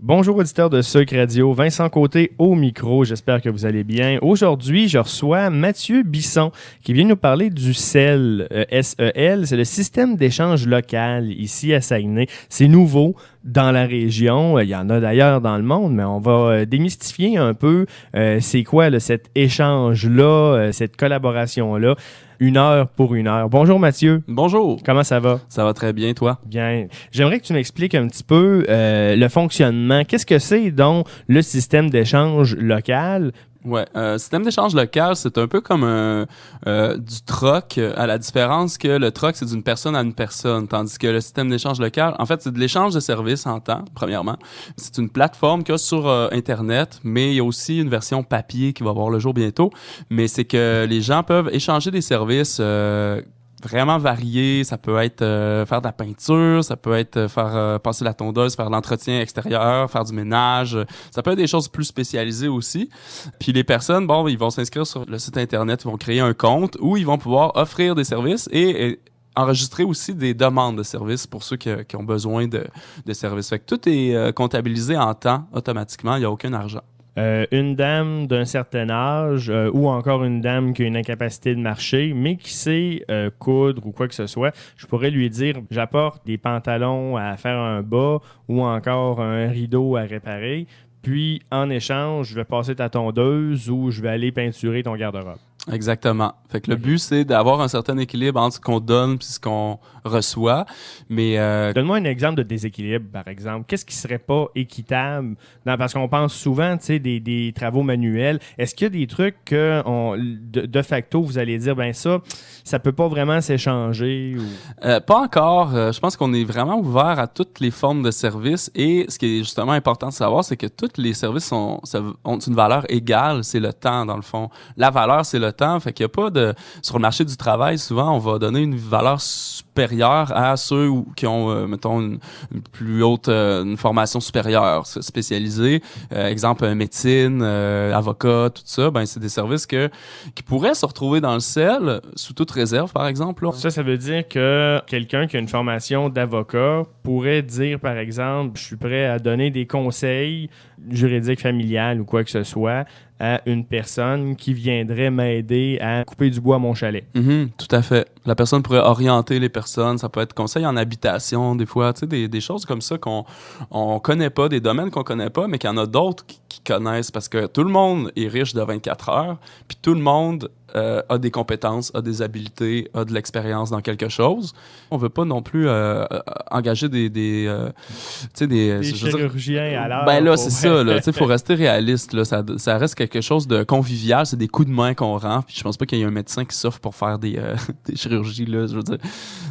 Bonjour auditeurs de Sucre Radio, Vincent Côté au micro, j'espère que vous allez bien. Aujourd'hui, je reçois Mathieu Bisson qui vient nous parler du SEL, S-E-L, c'est le système d'échange local ici à Saguenay. C'est nouveau dans la région, il y en a d'ailleurs dans le monde, mais on va démystifier un peu c'est quoi là, cet échange-là, cette collaboration-là. 1 heure pour 1 heure. Bonjour Mathieu. Bonjour. Comment ça va? Ça va très bien, toi? Bien. J'aimerais que tu m'expliques un petit peu le fonctionnement. Qu'est-ce que c'est donc le système d'échange local? Ouais, système d'échange local, c'est un peu comme du troc, à la différence que le troc, c'est d'une personne à une personne, tandis que le système d'échange local, en fait, c'est de l'échange de services en temps, premièrement. C'est une plateforme qu'il y a sur Internet, mais il y a aussi une version papier qui va voir le jour bientôt, mais c'est que les gens peuvent échanger des services vraiment variés. Ça peut être faire de la peinture, ça peut être faire passer la tondeuse, faire de l'entretien extérieur, faire du ménage. Ça peut être des choses plus spécialisées aussi. Puis les personnes, bon, ils vont s'inscrire sur le site Internet, ils vont créer un compte où ils vont pouvoir offrir des services et enregistrer aussi des demandes de services pour ceux qui ont besoin de services. Fait que tout est comptabilisé en temps automatiquement, il n'y a aucun argent. Une dame d'un certain âge ou encore une dame qui a une incapacité de marcher, mais qui sait coudre ou quoi que ce soit, je pourrais lui dire j'apporte des pantalons à faire un bas ou encore un rideau à réparer, puis en échange, je vais passer ta tondeuse ou je vais aller peinturer ton garde-robe. Exactement. Fait que le but, c'est d'avoir un certain équilibre entre ce qu'on donne et ce qu'on reçoit. Mais donne-moi un exemple de déséquilibre, par exemple. Qu'est-ce qui serait pas équitable? Parce qu'on pense souvent, tu sais, des travaux manuels. Est-ce qu'il y a des trucs que de facto, vous allez dire, ben ça peut pas vraiment s'échanger? Ou... pas encore. Je pense qu'on est vraiment ouvert à toutes les formes de services. Et ce qui est justement important de savoir, c'est que tous les services ont une valeur égale. C'est le temps, dans le fond. La valeur, c'est le temps. Fait qu'il y a pas de... Sur le marché du travail, souvent, on va donner une valeur supérieure à ceux qui ont, mettons, une plus haute, une formation supérieure, spécialisée. Exemple, médecine, avocat, tout ça. Ben, c'est des services qui pourraient se retrouver dans le SEL, sous toute réserve, par exemple. Là. Ça veut dire que quelqu'un qui a une formation d'avocat pourrait dire, par exemple, je suis prêt à donner des conseils juridiques familiales ou quoi que ce soit à une personne qui viendrait m'aider à couper du bois à mon chalet. Tout à fait. La personne pourrait orienter les personnes. Ça peut être conseil en habitation, des fois, tu sais, des choses comme ça qu'on connaît pas, des domaines qu'on connaît pas, mais qu'il y en a d'autres qui connaissent parce que tout le monde est riche de 24 heures, puis tout le monde a des compétences, a des habiletés, a de l'expérience dans quelque chose. On veut pas non plus engager des chirurgiens à l'heure. Ben là, c'est ça. Là, faut rester réaliste. Là, ça reste quelque chose de convivial. C'est des coups de main qu'on rend. Puis je pense pas qu'il y ait un médecin qui s'offre pour faire des chirurgies. Là, je veux dire.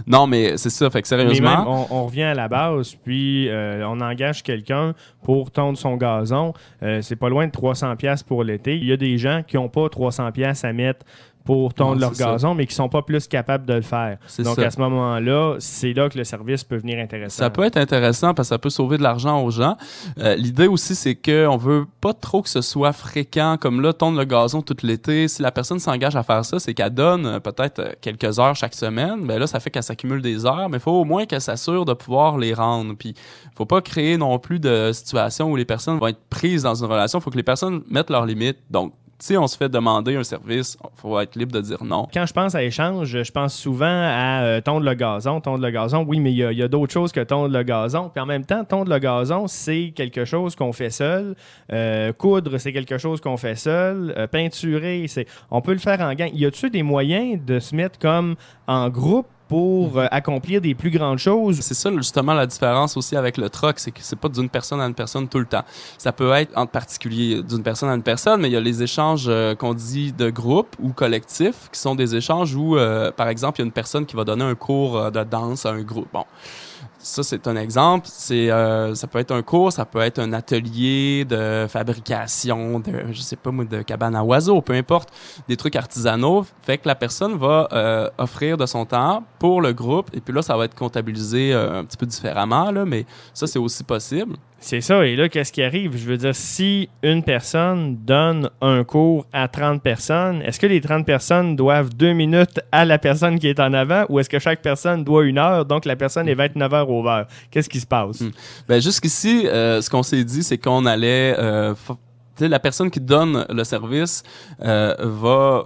Non, mais c'est ça. Fait que sérieusement... Mais même, on revient à la base, puis on engage quelqu'un pour tondre son gazon. C'est pas loin de 300$ pour l'été. Il y a des gens qui n'ont pas 300$ à mettre pour tondre leur gazon, mais qui sont pas plus capables de le faire. Donc, à ce moment-là, c'est là que le service peut venir intéressant. Ça peut être intéressant parce que ça peut sauver de l'argent aux gens. L'idée aussi, c'est qu'on veut pas trop que ce soit fréquent, comme là, tondre le gazon tout l'été. Si la personne s'engage à faire ça, c'est qu'elle donne peut-être quelques heures chaque semaine. Ben là, ça fait qu'elle s'accumule des heures, mais il faut au moins qu'elle s'assure de pouvoir les rendre. Puis, faut pas créer non plus de situation où les personnes vont être prises dans une relation. Il faut que les personnes mettent leurs limites. Donc, si on se fait demander un service, il faut être libre de dire non. Quand je pense à échange, je pense souvent à tondre le gazon. Tondre le gazon, oui, mais il y a d'autres choses que tondre le gazon. Puis en même temps, tondre le gazon, c'est quelque chose qu'on fait seul. Coudre, c'est quelque chose qu'on fait seul. Peinturer, on peut le faire en gang. Y a-t-il des moyens de se mettre comme en groupe pour accomplir des plus grandes choses? C'est ça, justement, la différence aussi avec le troc, c'est que c'est pas d'une personne à une personne tout le temps. Ça peut être, en particulier, d'une personne à une personne, mais il y a les échanges qu'on dit de groupe ou collectif, qui sont des échanges où, par exemple, il y a une personne qui va donner un cours de danse à un groupe. Bon. Ça, c'est un exemple. Ça peut être un cours, ça peut être un atelier de fabrication de cabane à oiseaux, peu importe, des trucs artisanaux. Fait que la personne va offrir de son temps pour le groupe, et puis là, ça va être comptabilisé un petit peu différemment, là, mais ça, c'est aussi possible. C'est ça. Et là, qu'est-ce qui arrive? Je veux dire, si une personne donne un cours à 30 personnes, est-ce que les 30 personnes doivent 2 minutes à la personne qui est en avant ou est-ce que chaque personne doit 1 heure, donc la personne est 29 heures over? Qu'est-ce qui se passe? Ben, jusqu'ici, ce qu'on s'est dit, c'est qu'on allait... la personne qui donne le service va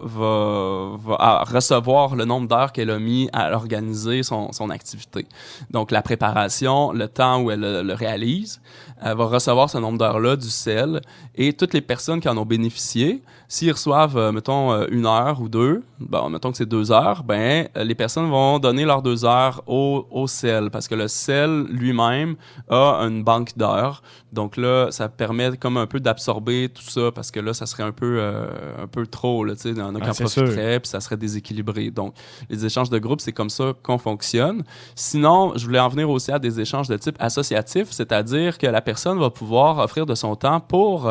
recevoir le nombre d'heures qu'elle a mis à organiser son activité. Donc, la préparation, le temps où elle le réalise, elle va recevoir ce nombre d'heures-là du CEL et toutes les personnes qui en ont bénéficié, s'ils reçoivent, mettons, 1 heure ou 2, bon, mettons que c'est 2 heures, ben, les personnes vont donner leurs 2 heures au CEL parce que le CEL lui-même a une banque d'heures. Donc là, ça permet comme un peu d'absorber tout ça parce que là, ça serait un peu trop, là, tu sais, il y en a qui en profiteraient puis ça serait déséquilibré. Donc, les échanges de groupe, c'est comme ça qu'on fonctionne. Sinon, je voulais en venir aussi à des échanges de type associatif, c'est-à-dire que la personne va pouvoir offrir de son temps pour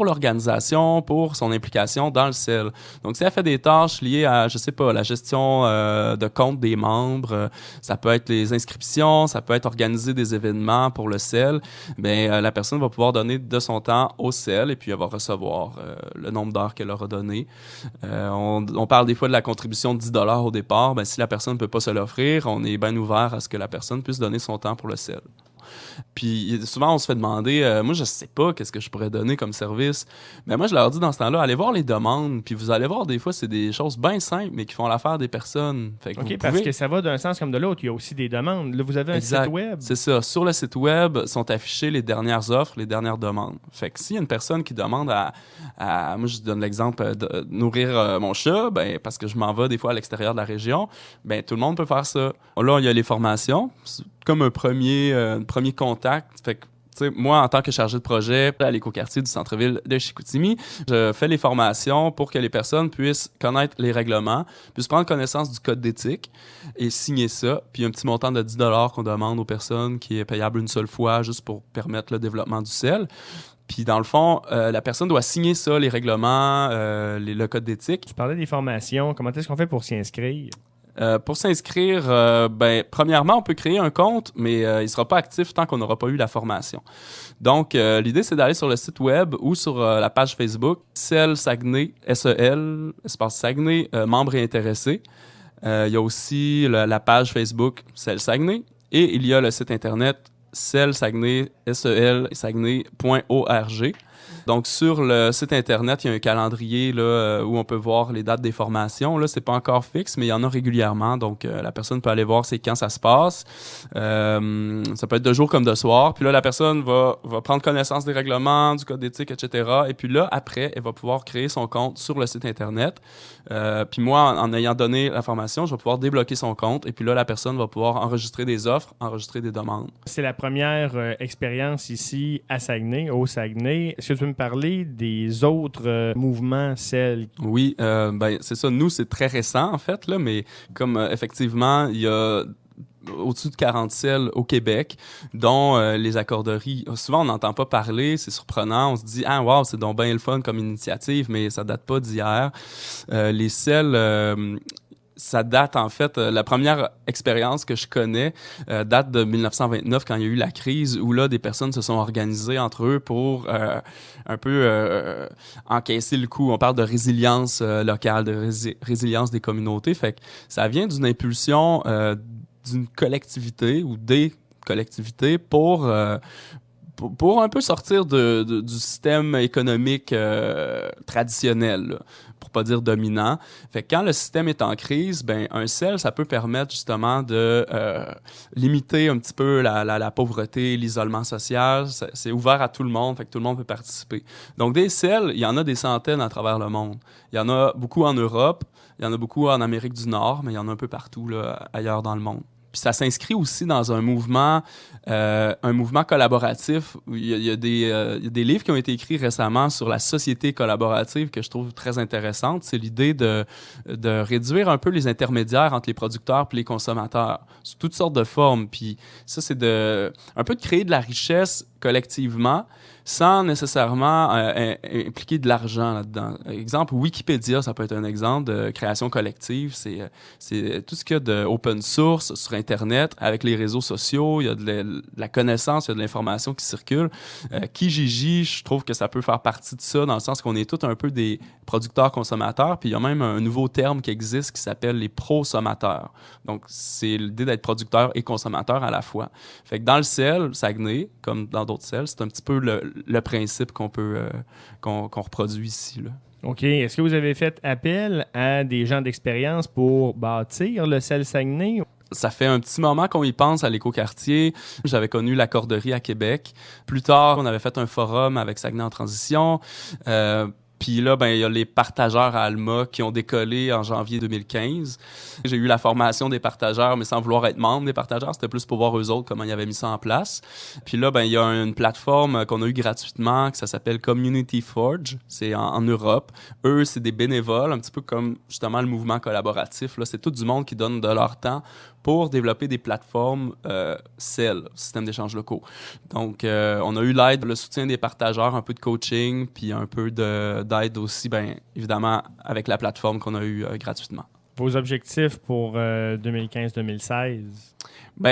l'organisation, pour son implication dans le CEL. Donc, si elle fait des tâches liées à, je sais pas, la gestion de compte des membres, ça peut être les inscriptions, ça peut être organiser des événements pour le CEL, ben la personne va pouvoir donner de son temps au CEL et puis elle va recevoir le nombre d'heures qu'elle aura donné. On parle des fois de la contribution de 10 $ au départ. Ben, si la personne ne peut pas se l'offrir, on est bien ouvert à ce que la personne puisse donner son temps pour le CEL. Puis souvent, on se fait demander, moi, je sais pas qu'est-ce que je pourrais donner comme service. Mais moi, je leur dis dans ce temps-là, allez voir les demandes. Puis vous allez voir, des fois, c'est des choses bien simples, mais qui font l'affaire des personnes. Fait que parce que ça va d'un sens comme de l'autre. Il y a aussi des demandes. Là, vous avez un site web. C'est ça. Sur le site web sont affichées les dernières offres, les dernières demandes. Fait que s'il y a une personne qui demande moi, je donne l'exemple de nourrir mon chat, ben, parce que je m'en vais des fois à l'extérieur de la région, ben, tout le monde peut faire ça. Là, il y a les formations. Comme un premier contact. Fait que, tu sais, moi, en tant que chargé de projet à l'écoquartier du centre-ville de Chicoutimi, je fais les formations pour que les personnes puissent connaître les règlements, puissent prendre connaissance du code d'éthique et signer ça. Puis un petit montant de 10 $ qu'on demande aux personnes qui est payable une seule fois juste pour permettre le développement du CEL. Puis, dans le fond, la personne doit signer ça, les règlements, le code d'éthique. Tu parlais des formations. Comment est-ce qu'on fait pour s'y inscrire? Pour s'inscrire, premièrement, on peut créer un compte, mais il ne sera pas actif tant qu'on n'aura pas eu la formation. Donc, l'idée, c'est d'aller sur le site web ou sur la page Facebook, CEL Saguenay, SEL, espace Saguenay, membres et intéressés. Il y a aussi la page Facebook CEL Saguenay et il y a le site Internet CEL Saguenay, SEL Saguenay.org. Donc, sur le site Internet, il y a un calendrier là, où on peut voir les dates des formations. Là, c'est pas encore fixe, mais il y en a régulièrement. Donc, la personne peut aller voir c'est quand ça se passe. Ça peut être de jour comme de soir. Puis là, la personne va prendre connaissance des règlements, du code d'éthique, etc. Et puis là, après, elle va pouvoir créer son compte sur le site Internet. Puis moi, en ayant donné la formation, je vais pouvoir débloquer son compte. Et puis là, la personne va pouvoir enregistrer des offres, enregistrer des demandes. C'est la première expérience ici à Saguenay, au Saguenay. Est-ce que tu peux me parler des autres mouvements CEL? Oui, ben c'est ça. Nous, c'est très récent, en fait, là, mais comme effectivement, il y a au-dessus de 40 CEL au Québec, dont les accorderies. Souvent, on n'entend pas parler, c'est surprenant. On se dit « Ah, wow, c'est donc bien le fun comme initiative », mais ça date pas d'hier. Les CEL... ça date, en fait, la première expérience que je connais date de 1929, quand il y a eu la crise, où là, des personnes se sont organisées entre eux pour un peu encaisser le coup. On parle de résilience locale, de résilience des communautés. Fait que ça vient d'une impulsion d'une collectivité ou des collectivités pour un peu sortir du système économique traditionnel, là, pour pas dire dominant. Fait que quand le système est en crise, ben un CEL, ça peut permettre justement de limiter un petit peu la pauvreté, l'isolement social. C'est ouvert à tout le monde, fait que tout le monde peut participer. Donc des CEL, il y en a des centaines à travers le monde. Il y en a beaucoup en Europe, il y en a beaucoup en Amérique du Nord, mais il y en a un peu partout là, ailleurs dans le monde. Puis ça s'inscrit aussi dans un mouvement collaboratif. Il y a des livres qui ont été écrits récemment sur la société collaborative que je trouve très intéressante. C'est l'idée de réduire un peu les intermédiaires entre les producteurs et les consommateurs, sous toutes sortes de formes. Puis ça, c'est un peu de créer de la richesse collectivement sans nécessairement impliquer de l'argent là-dedans. Exemple, Wikipédia, ça peut être un exemple de création collective. C'est tout ce qu'il y a de open source sur Internet, avec les réseaux sociaux, il y a de la connaissance, il y a de l'information qui circule. Kijiji, je trouve que ça peut faire partie de ça, dans le sens qu'on est tous un peu des producteurs-consommateurs, puis il y a même un nouveau terme qui existe qui s'appelle les prosommateurs. Donc, c'est l'idée d'être producteur et consommateur à la fois. Fait que dans le sel, Saguenay, comme dans d'autres sels, c'est un petit peu le principe qu'on reproduit ici, là. OK. Est-ce que vous avez fait appel à des gens d'expérience pour bâtir le sel Saguenay? Ça fait un petit moment qu'on y pense à l'écoquartier. J'avais connu la corderie à Québec. Plus tard, on avait fait un forum avec Saguenay en transition. Puis là, il y a les partageurs à Alma qui ont décollé en janvier 2015. J'ai eu la formation des partageurs, mais sans vouloir être membre des partageurs. C'était plus pour voir eux autres comment ils avaient mis ça en place. Puis là, il y a une plateforme qu'on a eue gratuitement, ça s'appelle Community Forge. C'est en Europe. Eux, c'est des bénévoles, un petit peu comme justement le mouvement collaboratif. Là, c'est tout du monde qui donne de leur temps pour développer des plateformes CEL, système d'échange locaux. Donc, on a eu l'aide, le soutien des partageurs, un peu de coaching, puis un peu d'aide aussi, évidemment, avec la plateforme qu'on a eue gratuitement. Vos objectifs pour 2015-2016?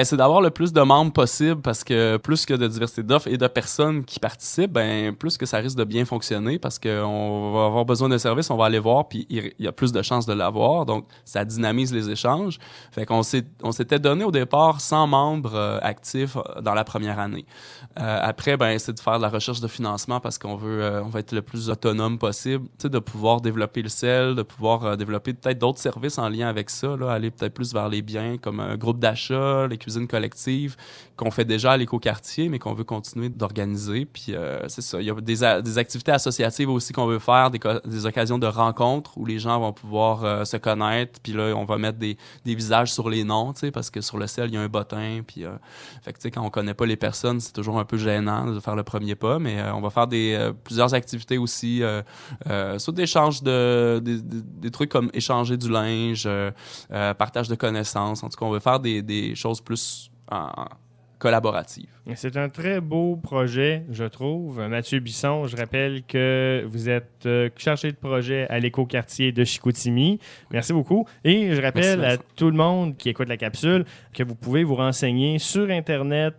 C'est d'avoir le plus de membres possible, parce que plus que de diversité d'offres et de personnes qui participent, plus que ça risque de bien fonctionner, parce qu'on va avoir besoin de services, on va aller voir, puis il y a plus de chances de l'avoir. Donc, ça dynamise les échanges. Fait qu'on s'était donné au départ 100 membres actifs dans la première année. Après, c'est de faire de la recherche de financement, parce qu'on on va être le plus autonome possible, de pouvoir développer le sel, de pouvoir développer peut-être d'autres services en lien avec ça, là, aller peut-être plus vers les biens, comme un groupe d'achat, les cuisines collectives qu'on fait déjà à l'écoquartier, mais qu'on veut continuer d'organiser. Puis c'est ça. Il y a des activités associatives aussi qu'on veut faire, des occasions de rencontres où les gens vont pouvoir se connaître. Puis là, on va mettre des visages sur les noms, parce que sur le sel, il y a un bottin. Puis fait que, quand on connaît pas les personnes, c'est toujours un peu gênant de faire le premier pas. Mais on va faire plusieurs activités aussi, soit d'échange des trucs comme échanger du linge, partage de connaissances. En tout cas, on veut faire des choses plus collaboratives. C'est un très beau projet, je trouve. Mathieu Bisson, je rappelle que vous êtes chargé de projet à l'écoquartier de Chicoutimi. Merci beaucoup. Et je rappelle à tout le monde qui écoute la capsule que vous pouvez vous renseigner sur Internet,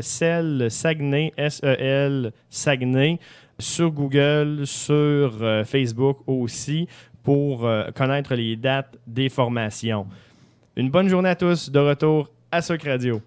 SEL Saguenay, SEL Saguenay, sur Google, sur Facebook aussi, pour connaître les dates des formations. Une bonne journée à tous, de retour à Soc Radio.